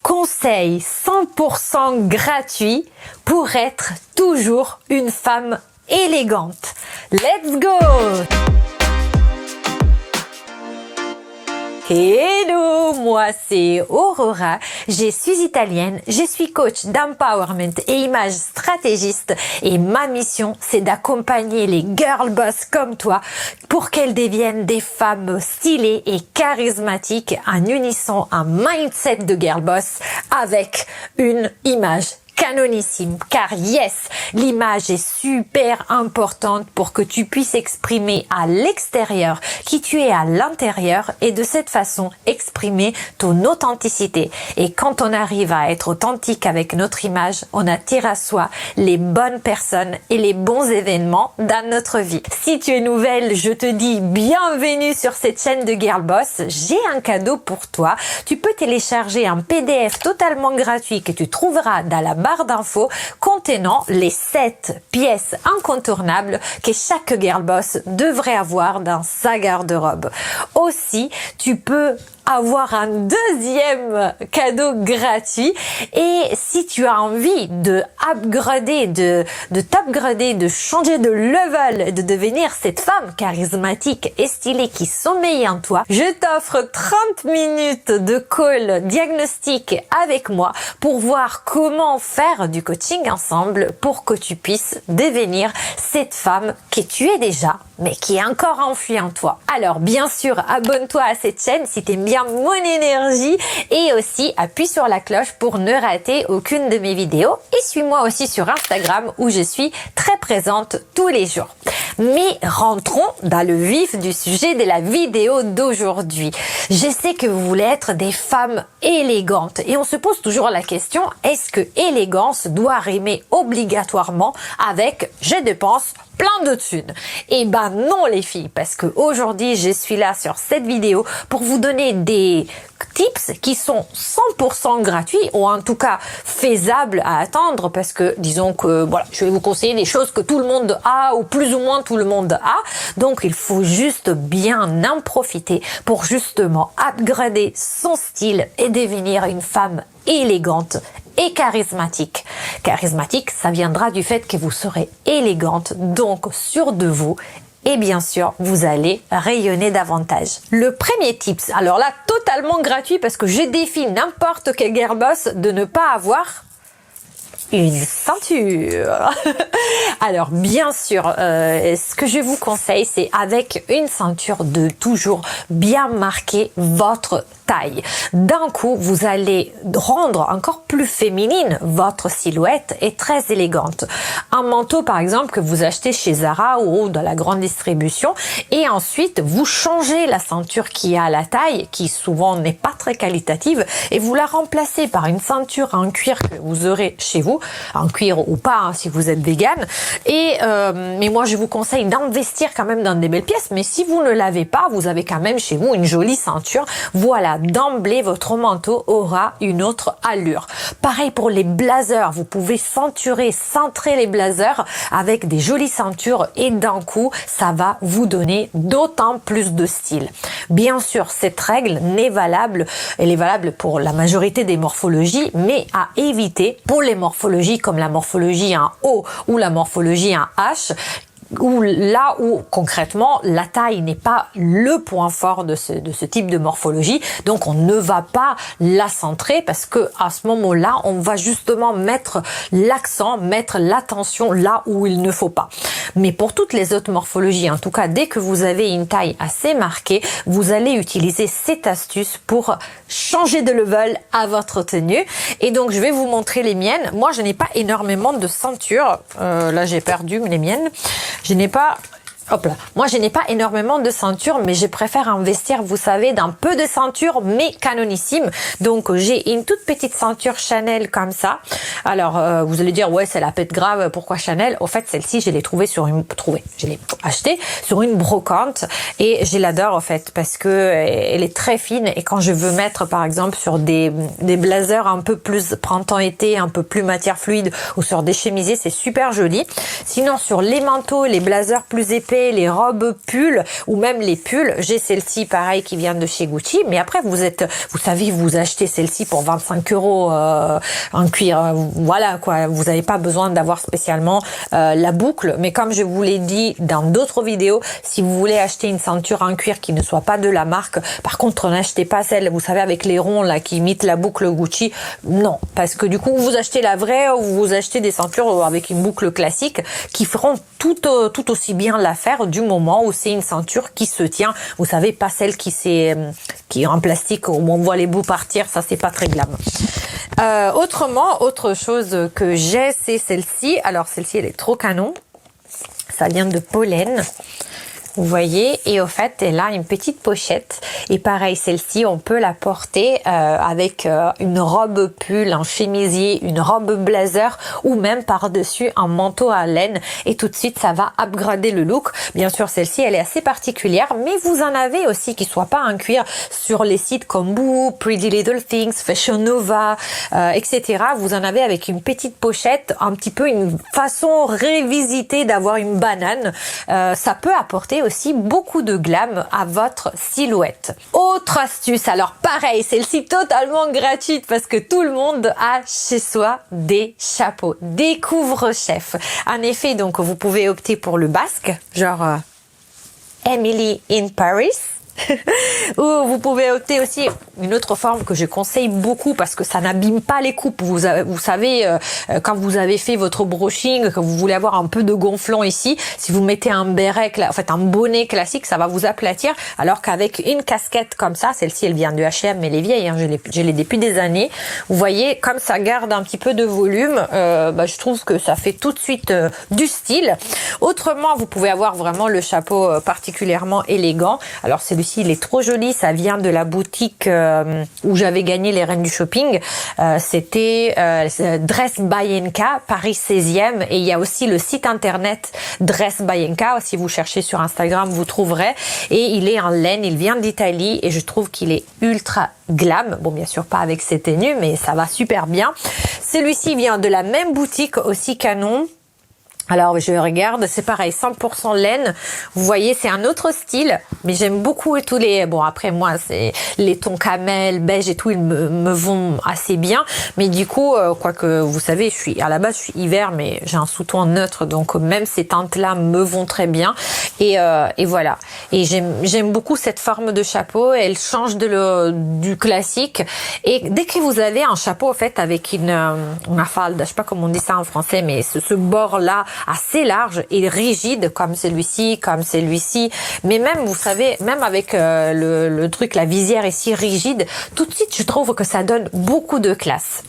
conseils 100% gratuits pour être toujours une femme élégante. Let's go! Hello, moi c'est Aurora, je suis italienne, je suis coach d'empowerment et image stratégiste et ma mission c'est d'accompagner les girl boss comme toi pour qu'elles deviennent des femmes stylées et charismatiques en unissant un mindset de girl boss avec une image canonissime, car yes, l'image est super importante pour que tu puisses exprimer à l'extérieur qui tu es à l'intérieur et de cette façon exprimer ton authenticité. Et quand on arrive à être authentique avec notre image, on attire à soi les bonnes personnes et les bons événements dans notre vie. Si tu es nouvelle, je te dis bienvenue sur cette chaîne de Girl Boss. J'ai un cadeau pour toi. Tu peux télécharger un PDF totalement gratuit que tu trouveras dans la barre d'infos contenant les 7 pièces incontournables que chaque girl boss devrait avoir dans sa garde-robe. Aussi, tu peux avoir un deuxième cadeau gratuit et si tu as envie de upgrader, de t'upgrader, de changer de level, de devenir cette femme charismatique et stylée qui sommeille en toi, je t'offre 30 minutes de call diagnostic avec moi pour voir comment faire du coaching ensemble pour que tu puisses devenir cette femme que tu es déjà mais qui est encore enfouie en toi. Alors bien sûr, abonne-toi à cette chaîne si tu aimes bien mon énergie et aussi appuie sur la cloche pour ne rater aucune de mes vidéos et suis-moi aussi sur Instagram où je suis très présente tous les jours. Mais rentrons dans le vif du sujet de la vidéo d'aujourd'hui. Je sais que vous voulez être des femmes élégantes et on se pose toujours la question, est-ce que élégance doit rimer obligatoirement avec je dépense plein de thunes? Et ben non les filles, parce que aujourd'hui je suis là sur cette vidéo pour vous donner des tips qui sont 100% gratuits ou en tout cas faisables à attendre parce que disons que voilà, je vais vous conseiller des choses que tout le monde a ou plus ou moins tout le monde a. Donc il faut juste bien en profiter pour justement upgrader son style et devenir une femme élégante et charismatique. Charismatique, ça viendra du fait que vous serez élégante, donc sûre de vous. Et bien sûr, vous allez rayonner davantage. Le premier tips, alors là, totalement gratuit parce que je défie n'importe quel girl boss de ne pas avoir une ceinture. Alors bien sûr, ce que je vous conseille, c'est avec une ceinture de toujours bien marquer votre taille. D'un coup, vous allez rendre encore plus féminine votre silhouette et très élégante. Un manteau par exemple que vous achetez chez Zara ou dans la grande distribution et ensuite vous changez la ceinture qui est à la taille, qui souvent n'est pas très qualitative et vous la remplacez par une ceinture en cuir que vous aurez chez vous, en cuir ou pas hein, si vous êtes vegan. Et mais moi je vous conseille d'investir quand même dans des belles pièces, mais si vous ne l'avez pas, vous avez quand même chez vous une jolie ceinture. Voilà, d'emblée votre manteau aura une autre allure. Pareil pour les blazers, vous pouvez centrer les blazers avec des jolies ceintures et d'un coup ça va vous donner d'autant plus de style. Bien sûr, cette règle n'est valable, elle est valable pour la majorité des morphologies, mais à éviter pour les morphologies comme la morphologie en O ou la morphologie en H, là où concrètement la taille n'est pas le point fort de ce type de morphologie, donc on ne va pas la centrer parce que à ce moment-là on va justement mettre l'accent, mettre l'attention là où il ne faut pas. Mais pour toutes les autres morphologies, en tout cas dès que vous avez une taille assez marquée, vous allez utiliser cette astuce pour changer de level à votre tenue. Et donc je vais vous montrer les miennes. Moi je n'ai pas énormément de ceinture, là j'ai perdu les miennes. Je n'ai pas Hop là. Moi, je n'ai pas énormément de ceinture, mais je préfère investir, vous savez, dans peu de ceinture, mais canonissime. Donc, j'ai une toute petite ceinture Chanel comme ça. Alors, vous allez dire, ouais, c'est la pète grave, pourquoi Chanel? Au fait, celle-ci, je l'ai trouvée je l'ai achetée sur une brocante et je l'adore, en fait, parce que elle est très fine et quand je veux mettre, par exemple, sur des blazers un peu plus printemps-été, un peu plus matière fluide ou sur des chemisiers, c'est super joli. Sinon, sur les manteaux, les blazers plus épais, les robes pulls ou même les pulls, j'ai celle-ci, pareil, qui vient de chez Gucci, mais après, vous savez, vous achetez celle-ci pour 25 € en cuir, voilà quoi, vous n'avez pas besoin d'avoir spécialement la boucle, mais comme je vous l'ai dit dans d'autres vidéos, si vous voulez acheter une ceinture en cuir qui ne soit pas de la marque, par contre n'achetez pas celle, vous savez, avec les ronds là qui imitent la boucle Gucci, non, parce que du coup vous achetez la vraie ou vous achetez des ceintures avec une boucle classique qui feront tout aussi bien l'affaire du moment où c'est une ceinture qui se tient, vous savez, pas celle qui est en plastique où on voit les bouts partir, ça c'est pas très glam. Autrement, autre chose que j'ai, c'est celle-ci. Alors celle-ci, elle est trop canon. Ça vient de Pollen. Vous voyez, et au fait, elle a une petite pochette. Et pareil, celle-ci, on peut la porter avec une robe pull, un chemisier, une robe blazer ou même par-dessus un manteau à laine. Et tout de suite, ça va upgrader le look. Bien sûr, celle-ci, elle est assez particulière, mais vous en avez aussi qui ne soient pas en cuir sur les sites comme Boo, Pretty Little Things, Fashion Nova, etc. Vous en avez avec une petite pochette, un petit peu une façon révisitée d'avoir une banane. Ça peut apporter aussi beaucoup de glam à votre silhouette. Autre astuce, alors pareil, celle-ci totalement gratuite parce que tout le monde a chez soi des chapeaux, des couvre-chefs. En effet, donc vous pouvez opter pour le basque, genre Emily in Paris. Ou vous pouvez opter aussi une autre forme que je conseille beaucoup parce que ça n'abîme pas les coupes. Vous savez, quand vous avez fait votre brushing, que vous voulez avoir un peu de gonflant ici, si vous mettez un béret, en fait un bonnet classique, ça va vous aplatir. Alors qu'avec une casquette comme ça, celle-ci elle vient de H&M, mais elle est vieille, hein, je l'ai depuis des années. Vous voyez, comme ça garde un petit peu de volume, je trouve que ça fait tout de suite du style. Autrement, vous pouvez avoir vraiment le chapeau particulièrement élégant. Alors celui-ci, il est trop joli, ça vient de la boutique où j'avais gagné les reines du shopping. C'était Dress by NK, Paris 16e, et il y a aussi le site internet Dress by NK. Si vous cherchez sur Instagram, vous trouverez. Et il est en laine, il vient d'Italie et je trouve qu'il est ultra glam. Bon, bien sûr pas avec ses tenues, mais ça va super bien. Celui-ci vient de la même boutique, aussi canon. Alors je regarde, c'est pareil, 100% laine. Vous voyez, c'est un autre style, mais j'aime beaucoup tous les... Bon, après moi, c'est les tons camel, beige et tout, ils me vont assez bien. Mais du coup, quoique vous savez, à la base, je suis hiver, mais j'ai un sous-ton neutre, donc même ces teintes-là me vont très bien. Et voilà. Et j'aime beaucoup cette forme de chapeau. Elle change du classique. Et dès que vous avez un chapeau, en fait, avec une falda, je sais pas comment on dit ça en français, mais ce bord-là, assez large et rigide comme celui-ci, mais même, vous savez, même avec le truc, la visière ici rigide, tout de suite je trouve que ça donne beaucoup de classe.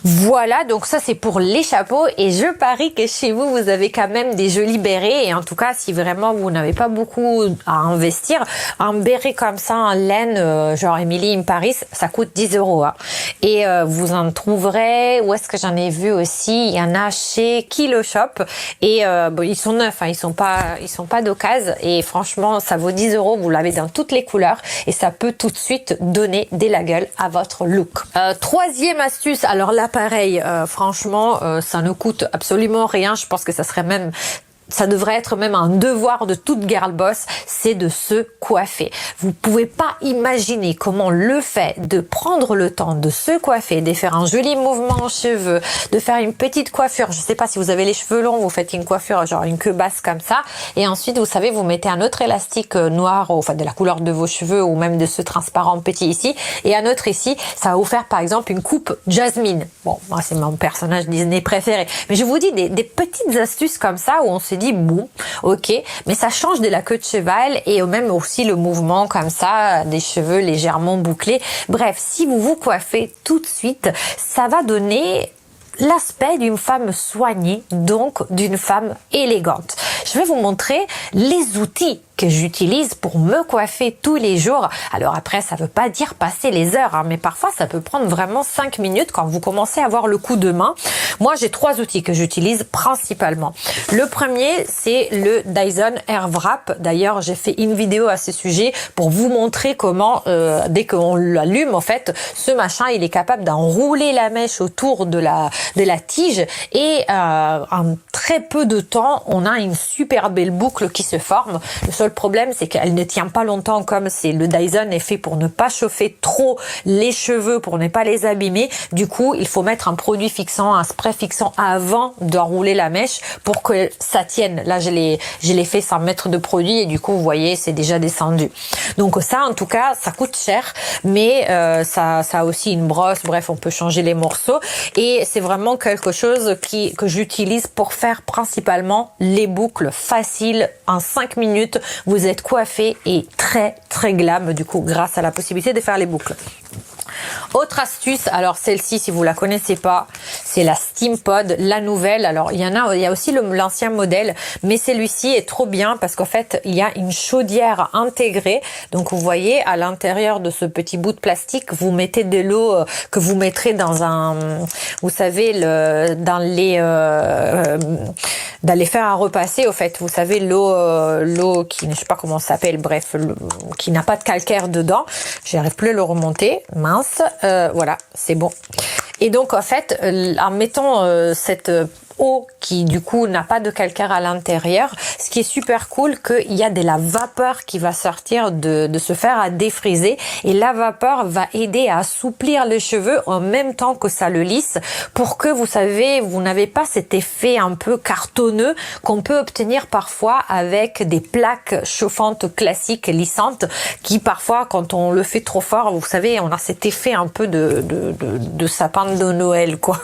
Voilà, donc ça c'est pour les chapeaux et je parie que chez vous, vous avez quand même des jolis bérets et en tout cas, si vraiment vous n'avez pas beaucoup à investir, un béret comme ça en laine, genre Emily in Paris, ça coûte 10 €. Hein. Et vous en trouverez, où est-ce que j'en ai vu aussi, il y en a chez Kilo Shop et ils sont neufs, hein, ils sont pas d'occasion et franchement, ça vaut 10 €, vous l'avez dans toutes les couleurs et ça peut tout de suite donner de la gueule à votre look. Troisième astuce, alors là, pareil, franchement, ça ne coûte absolument rien. Je pense que ça devrait être même un devoir de toute girl boss, c'est de se coiffer. Vous pouvez pas imaginer comment le fait de prendre le temps de se coiffer, de faire un joli mouvement en cheveux, de faire une petite coiffure. Je sais pas si vous avez les cheveux longs, vous faites une coiffure genre une queue basse comme ça, et ensuite vous savez vous mettez un autre élastique noir, enfin de la couleur de vos cheveux ou même de ce transparent petit ici, et un autre ici. Ça va vous faire par exemple une coupe Jasmine. Bon, moi c'est mon personnage Disney préféré, mais je vous dis des petites astuces comme ça où on se dit bon, ok, mais ça change de la queue de cheval et même aussi le mouvement comme ça, des cheveux légèrement bouclés. Bref, si vous vous coiffez tout de suite, ça va donner l'aspect d'une femme soignée, donc d'une femme élégante. Je vais vous montrer les outils que j'utilise pour me coiffer tous les jours. Alors après, ça veut pas dire passer les heures, hein, mais parfois ça peut prendre vraiment 5 minutes quand vous commencez à avoir le coup de main. Moi, j'ai 3 outils que j'utilise principalement. Le premier, c'est le Dyson Airwrap. D'ailleurs, j'ai fait une vidéo à ce sujet pour vous montrer comment, dès qu'on l'allume, en fait, ce machin, il est capable d'enrouler la mèche autour de la tige et en très peu de temps, on a une super belle boucle qui se forme. Le seul problème, c'est qu'elle ne tient pas longtemps, comme le Dyson est fait pour ne pas chauffer trop les cheveux, pour ne pas les abîmer. Du coup, il faut mettre un produit fixant, un spray fixant avant d'enrouler la mèche pour que ça tienne. Là, je l'ai fait sans mettre de produit et du coup, vous voyez, c'est déjà descendu. Donc ça, en tout cas, ça coûte cher, mais ça a aussi une brosse. Bref, on peut changer les morceaux et c'est vraiment quelque chose que j'utilise pour faire principalement les boucles faciles. En 5 minutes, vous êtes coiffé et très très glam du coup grâce à la possibilité de faire les boucles. Autre astuce, alors celle-ci, si vous la connaissez pas, c'est la Steampod, la nouvelle. Alors il y a aussi l'ancien modèle, mais celui-ci est trop bien parce qu'en fait il y a une chaudière intégrée. Donc vous voyez à l'intérieur de ce petit bout de plastique, vous mettez de l'eau que vous mettrez dans un, vous savez, dans les fers à repasser. Au fait, vous savez l'eau qui, je sais pas comment ça s'appelle, bref, qui n'a pas de calcaire dedans. J'arrive plus à le remonter, mince. Voilà, c'est bon. Et donc en fait, en mettant cette eau qui du coup n'a pas de calcaire à l'intérieur, ce qui est super cool, qu'il y a de la vapeur qui va sortir de ce fer à défriser et la vapeur va aider à assouplir les cheveux en même temps que ça le lisse pour que vous savez, vous n'avez pas cet effet un peu cartonneux qu'on peut obtenir parfois avec des plaques chauffantes classiques lissantes qui parfois quand on le fait trop fort, vous savez, on a cet effet un peu de sapin de Noël quoi.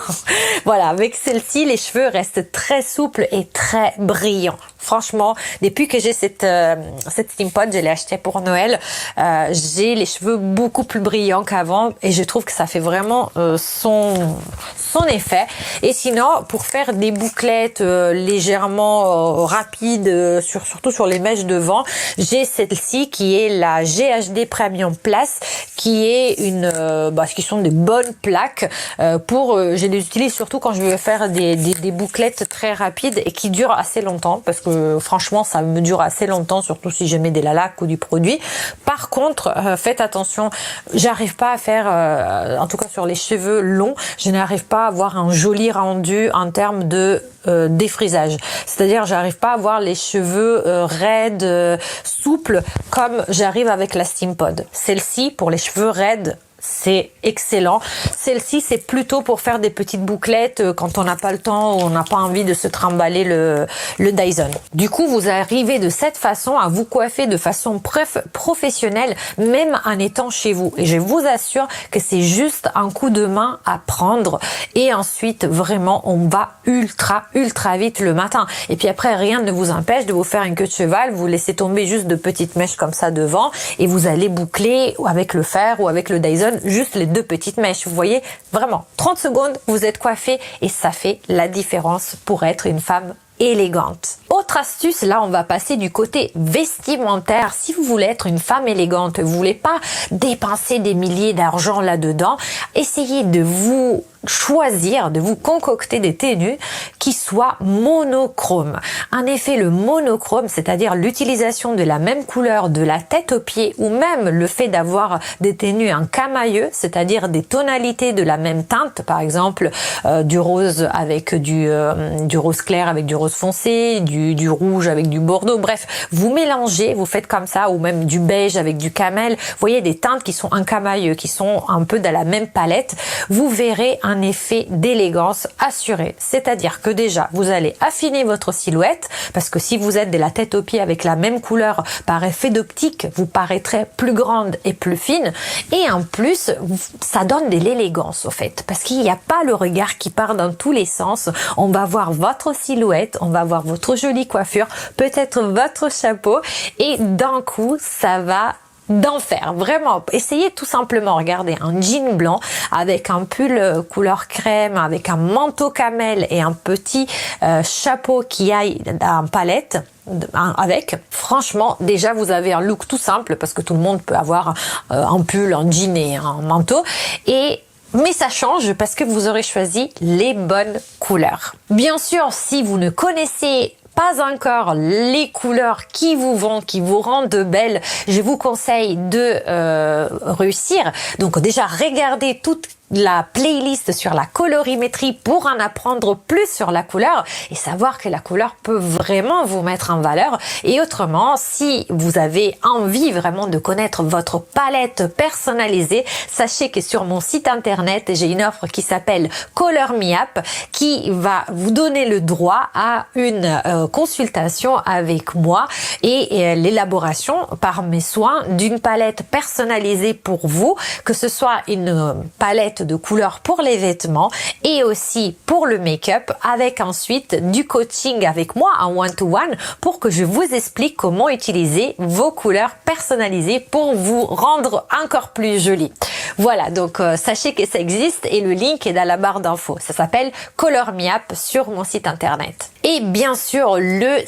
Voilà, avec celle-ci, les cheveux restent très souples et très brillants. Franchement, depuis que j'ai cette Steampod, je l'ai acheté pour Noël, j'ai les cheveux beaucoup plus brillants qu'avant et je trouve que ça fait vraiment son effet. Et sinon, pour faire des bouclettes légèrement rapides, surtout sur les mèches devant, j'ai celle-ci qui est la GHD Premium Plus, qui est qui sont des bonnes plaques je les utilise surtout quand je veux faire des bouclettes très rapides et qui durent assez longtemps parce que franchement ça me dure assez longtemps, surtout si je mets de la laque ou du produit. Par contre, faites attention, j'arrive pas à faire, en tout cas sur les cheveux longs, je n'arrive pas à avoir un joli rendu en termes de défrisage. C'est-à-dire j'arrive pas à avoir les cheveux raides, souples comme j'arrive avec la Steampod. Celle-ci, pour les cheveux raides, c'est excellent. Celle-ci, c'est plutôt pour faire des petites bouclettes quand on n'a pas le temps ou on n'a pas envie de se trimballer le Dyson. Du coup, vous arrivez de cette façon à vous coiffer de façon professionnelle, même en étant chez vous. Et je vous assure que c'est juste un coup de main à prendre. Et ensuite, vraiment, on va ultra vite le matin. Et puis après, rien ne vous empêche de vous faire une queue de cheval. Vous laissez tomber juste de petites mèches comme ça devant et vous allez boucler avec le fer ou avec le Dyson juste les 2 petites mèches. Vous voyez, vraiment 30 secondes, vous êtes coiffé et ça fait la différence pour être une femme élégante. Autre astuce, là on va passer du côté vestimentaire. Si vous voulez être une femme élégante, vous voulez pas dépenser des milliers d'argent là-dedans, essayez de vous choisir, de vous concocter des tenues qui soient monochromes. En effet, le monochrome, c'est-à-dire l'utilisation de la même couleur de la tête aux pieds ou même le fait d'avoir des tenues en camailleux, c'est-à-dire des tonalités de la même teinte, par exemple du rose avec du rose clair avec du rose foncé, du rouge avec du bordeaux, bref, vous mélangez, vous faites comme ça, ou même du beige avec du camel, vous voyez des teintes qui sont en camailleux, qui sont un peu dans la même palette, vous verrez un effet d'élégance assuré. C'est-à-dire que déjà, vous allez affiner votre silhouette, parce que si vous êtes de la tête aux pieds avec la même couleur, par effet d'optique, vous paraîtrez plus grande et plus fine. Et en plus, ça donne de l'élégance, au fait, parce qu'il n'y a pas le regard qui part dans tous les sens. On va voir votre silhouette, on va voir votre jolie coiffure, peut-être votre chapeau, et d'un coup, ça va d'enfer, vraiment. Essayez tout simplement, regardez, un jean blanc avec un pull couleur crème, avec un manteau camel et un petit chapeau qui aille en palette. avec. Franchement, déjà vous avez un look tout simple parce que tout le monde peut avoir un pull, un jean et un manteau. Mais ça change parce que vous aurez choisi les bonnes couleurs. Bien sûr, si vous ne connaissez pas encore les couleurs qui vous vont, qui vous rendent belles, je vous conseille de réussir. Donc déjà, regardez toute la playlist sur la colorimétrie pour en apprendre plus sur la couleur et savoir que la couleur peut vraiment vous mettre en valeur. Et autrement, si vous avez envie vraiment de connaître votre palette personnalisée, sachez que sur mon site internet, j'ai une offre qui s'appelle Color Me Up qui va vous donner le droit à une consultation avec moi et l'élaboration par mes soins d'une palette personnalisée pour vous, que ce soit une palette de couleurs pour les vêtements et aussi pour le make-up, avec ensuite du coaching avec moi en one-to-one pour que je vous explique comment utiliser vos couleurs personnalisées pour vous rendre encore plus jolie. Voilà, donc sachez que ça existe et le link est dans la barre d'infos. Ça s'appelle Color Me Up sur mon site internet. Et bien sûr, le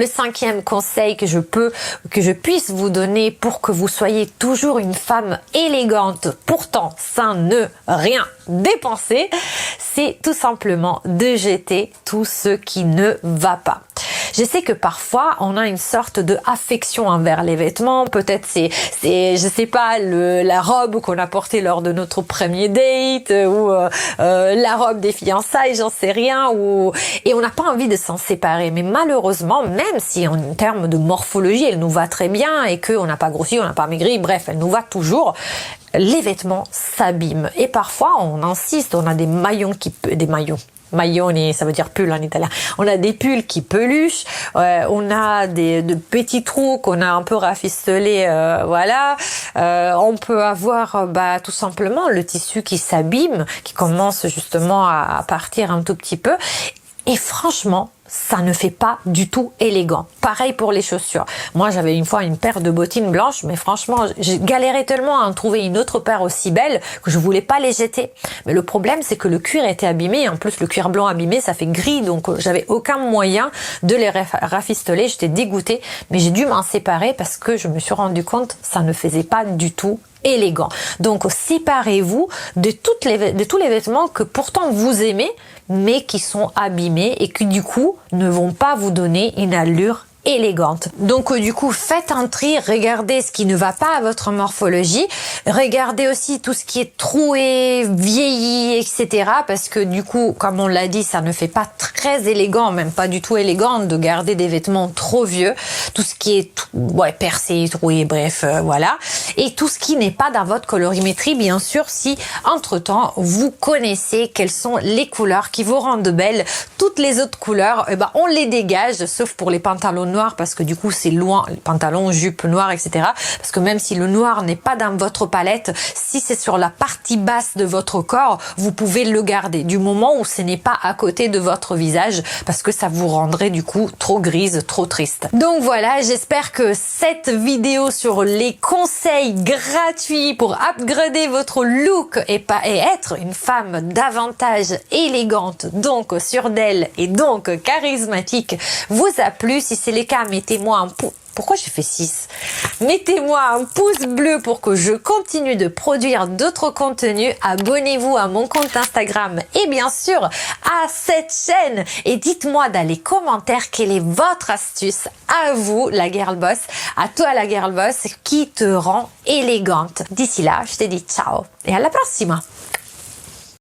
cinquième conseil que je puisse vous donner pour que vous soyez toujours une femme élégante, pourtant sans ne rien dépenser, c'est tout simplement de jeter tout ce qui ne va pas. Je sais que parfois on a une sorte de affection envers les vêtements. Peut-être c'est je sais pas la robe qu'on a portée lors de notre premier date ou la robe des fiançailles, j'en sais rien. Et on n'a pas envie de s'en séparer. Mais malheureusement, même si en termes de morphologie elle nous va très bien et qu'on n'a pas grossi, on n'a pas maigri, bref, elle nous va toujours. Les vêtements s'abîment et parfois on insiste, on a des maglioni, ça veut dire pull en italien. On a des pulls qui peluchent, on a de petits trous qu'on a un peu rafistolés, voilà. On peut avoir tout simplement le tissu qui s'abîme, qui commence justement à partir un tout petit peu. Et franchement, ça ne fait pas du tout élégant. Pareil pour les chaussures. Moi, j'avais une fois une paire de bottines blanches, mais franchement, j'ai galéré tellement à en trouver une autre paire aussi belle que je voulais pas les jeter. Mais le problème, c'est que le cuir était abîmé. En plus, le cuir blanc abîmé, ça fait gris, donc j'avais aucun moyen de les rafistoler. J'étais dégoûtée, mais j'ai dû m'en séparer parce que je me suis rendu compte, ça ne faisait pas du tout élégant. Donc séparez-vous de tous les vêtements que pourtant vous aimez mais qui sont abîmés et qui du coup ne vont pas vous donner une allure élégante. Donc du coup, faites un tri, regardez ce qui ne va pas à votre morphologie, regardez aussi tout ce qui est troué, vieilli, etc. Parce que du coup, comme on l'a dit, ça ne fait pas très élégant, même pas du tout élégant de garder des vêtements trop vieux. Tout ce qui est percé, troué, bref, voilà. Et tout ce qui n'est pas dans votre colorimétrie, bien sûr, si entre-temps, vous connaissez quelles sont les couleurs qui vous rendent belles. Toutes les autres couleurs, on les dégage, sauf pour les pantalons noirs, parce que du coup c'est loin, les pantalons, jupes noires, etc. Parce que même si le noir n'est pas dans votre palette, si c'est sur la partie basse de votre corps, vous pouvez le garder du moment où ce n'est pas à côté de votre visage, parce que ça vous rendrait du coup trop grise, trop triste. Donc voilà, j'espère que cette vidéo sur les conseils gratuits pour upgrader votre look et être une femme davantage élégante, donc sûre d'elle et donc charismatique, vous a plu. Si c'est le cas, mettez-moi un pouce. Pourquoi j'ai fait 6? Mettez-moi un pouce bleu pour que je continue de produire d'autres contenus. Abonnez-vous à mon compte Instagram et bien sûr à cette chaîne. Et dites-moi dans les commentaires quelle est votre astuce à vous, la girl boss, à toi la girl boss, qui te rend élégante. D'ici là, je te dis ciao et à la prochaine.